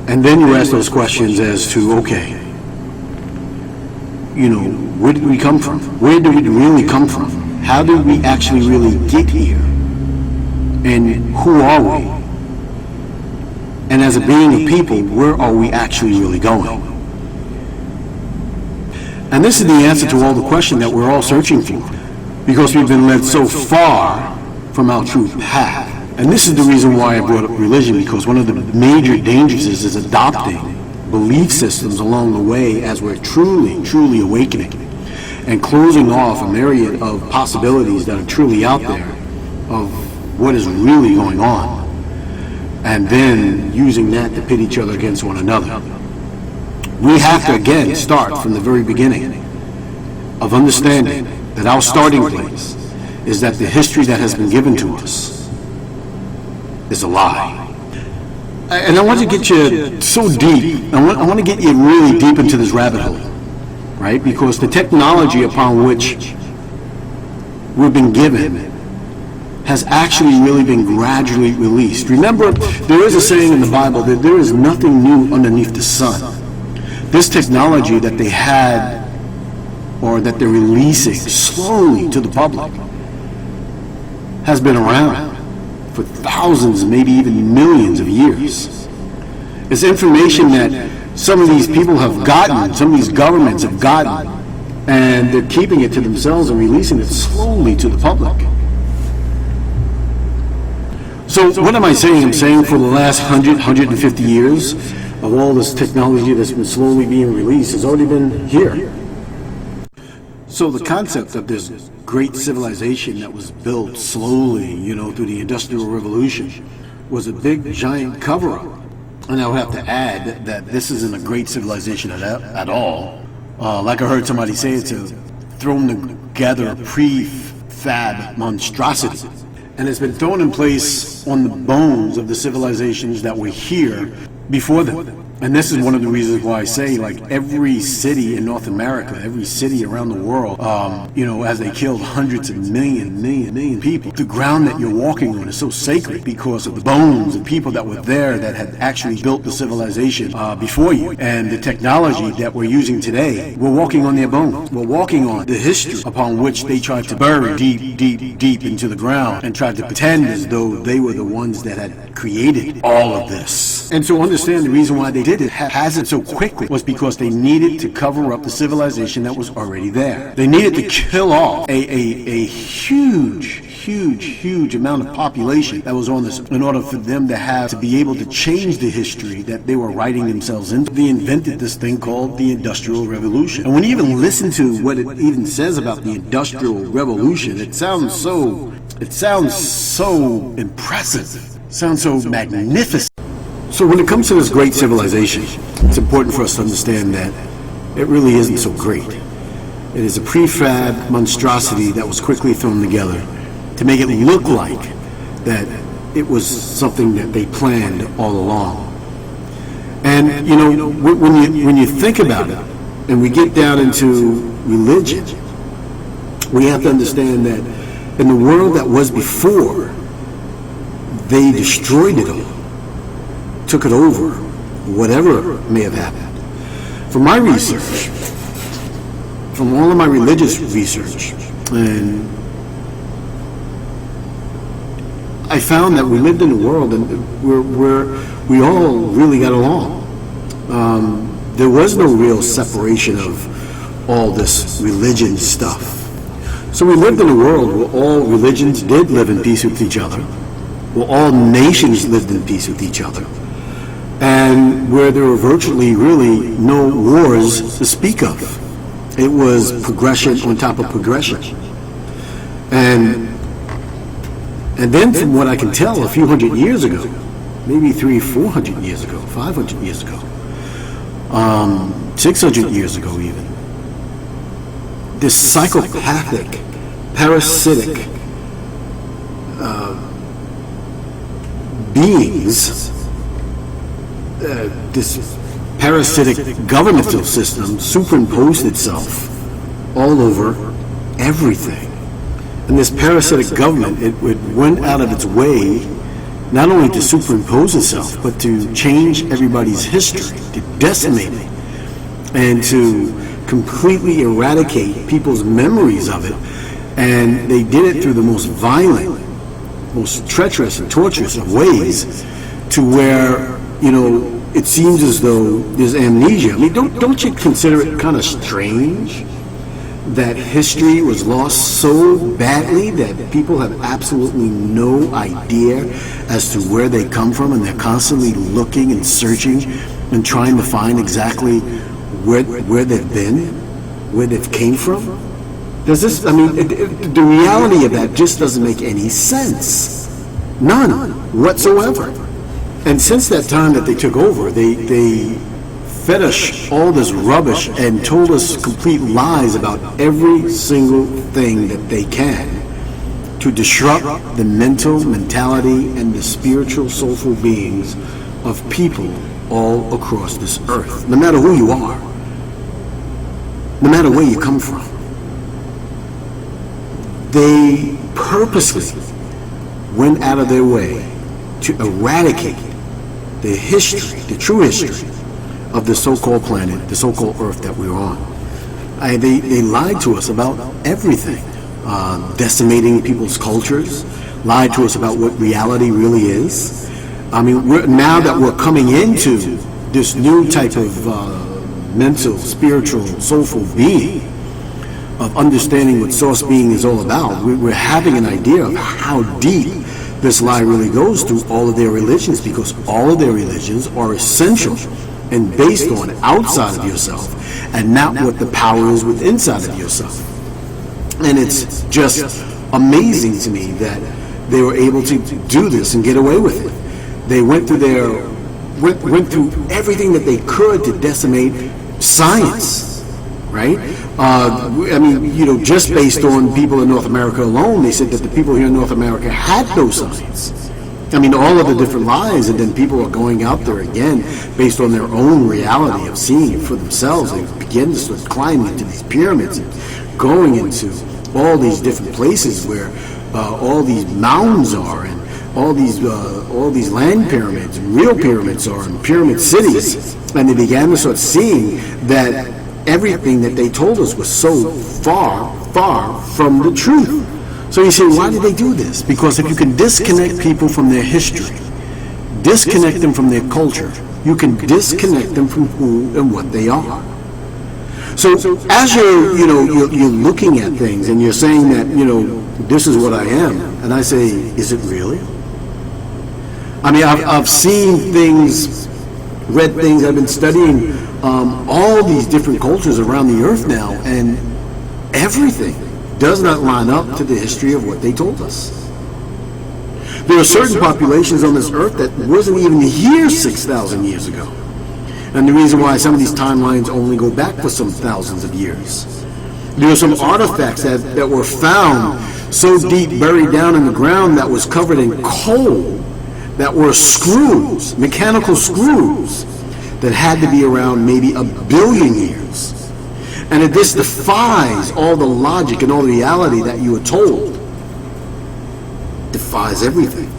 And then you ask those questions as to, okay, where did we come from? Where did we really come from? How did we actually really get here? And who are we? And as a being of people, where are we actually really going? And this is the answer to all the questions that we're all searching for, because we've been led so far from our true path. And this is the reason why I brought up religion, because one of the major dangers is adopting belief systems along the way as we're truly awakening, and closing off a myriad of possibilities that are truly out there of what is really going on, and then using that to pit each other against one another. We have to again start from the very beginning of understanding that our starting place is that the history that has been given to us is a lie. And I want to get you so deep, I want to get you really deep into this rabbit hole, right? Because the technology upon which we've been given has actually really been gradually released. Remember, there is a saying in the Bible that there is nothing new underneath the sun. This technology that they had, or that they're releasing slowly to the public, has been around for thousands, maybe even millions of years. It's information that some of these people have gotten, some of these governments have gotten, and they're keeping it to themselves and releasing it slowly to the public. So what am I saying? I'm saying for the last 150 years of all this technology that's been slowly being released has already been here. So the concept of this great civilization that was built slowly, through the Industrial Revolution, was a big, giant cover-up. And I would have to add that this isn't a great civilization at all. Like I heard somebody say, it's a thrown together prefab monstrosity. And it's been thrown in place on the bones of the civilizations that were here before them. And this is one of the reasons why I say, like, every city in North America, every city around the world, as they killed hundreds of million people, the ground that you're walking on is so sacred because of the bones of people that were there that had actually built the civilization before you. And the technology that we're using today, we're walking on their bones. We're walking on the history upon which they tried to bury deep into the ground and tried to pretend as though they were the ones that had created all of this. And so understand the reason why they did it, has it so quickly, was because they needed to cover up the civilization that was already there. They needed to kill off a huge amount of population that was on this in order for them to be able to change the history that they were writing themselves into. They invented this thing called the Industrial Revolution. And when you even listen to what it even says about the Industrial Revolution, it sounds so impressive. It sounds so magnificent. So when it comes to this great civilization, it's important for us to understand that it really isn't so great. It is a prefab monstrosity that was quickly thrown together to make it look like that it was something that they planned all along. And when you think about it, and we get down into religion, we have to understand that in the world that was before, they destroyed it all. Took it over, whatever may have happened. From my research, from all of my religious research, and I found that we lived in a world where we all really got along. There was no real separation of all this religion stuff. So we lived in a world where all religions did live in peace with each other, where all nations lived in peace with each other, and where there were virtually really no wars to speak of. It was progression on top of progression. And then from what I can tell, a few hundred years ago, maybe 300-400 years ago, 500 years ago, 600 years ago even, this psychopathic, parasitic beings, this parasitic governmental system superimposed itself all over everything. And this parasitic government, it went out of its way not only to superimpose itself, but to change everybody's history, to decimate it, and to completely eradicate people's memories of it. And they did it through the most violent, most treacherous and torturous of ways, to where, it seems as though there's amnesia. I mean, don't you consider it kind of strange that history was lost so badly that people have absolutely no idea as to where they come from, and they're constantly looking and searching and trying to find exactly where they've been, where they've came from? Does this, the reality of that just doesn't make any sense. None whatsoever. And since that time that they took over, they fed us all this rubbish and told us complete lies about every single thing that they can to disrupt the mentality and the spiritual, soulful beings of people all across this earth, no matter who you are, no matter where you come from. They purposely went out of their way to eradicate the history, the true history of the so-called planet, the so-called Earth that we're on. They lied to us about everything, decimating people's cultures, lied to us about what reality really is. Now that we're coming into this new type of mental, spiritual, soulful being, of understanding what source being is all about, we're having an idea of how deep this lie really goes through all of their religions, because all of their religions are essential and based on outside of yourself and not what the power is with inside of yourself. And it's just amazing to me that they were able to do this and get away with it. They went through went through everything that they could to decimate science, right? Just based on people in North America alone, they said that the people here in North America had no science. All of the different lies, and then people are going out there again based on their own reality of seeing it for themselves. They begin to start climbing into these pyramids and going into all these different places where all these mounds are, and all these land pyramids, real pyramids are, and pyramid cities. And they began to start seeing that everything that they told us was so far, far from the truth. So you say, why did they do this? Because if you can disconnect people from their history, disconnect them from their culture, you can disconnect them from who and what they are. So as you're looking at things and you're saying that, this is what I am, and I say, is it really? I've seen things, read things, I've been studying all these different cultures around the earth now, and everything does not line up to the history of what they told us. There are certain populations on this earth that wasn't even here 6,000 years ago. And the reason why some of these timelines only go back for some thousands of years. There are some artifacts that were found so deep, buried down in the ground, that was covered in coal, that were screws, mechanical screws, that had to be around maybe 1 billion years. And this defies all the logic and all the reality that you were told. Defies everything.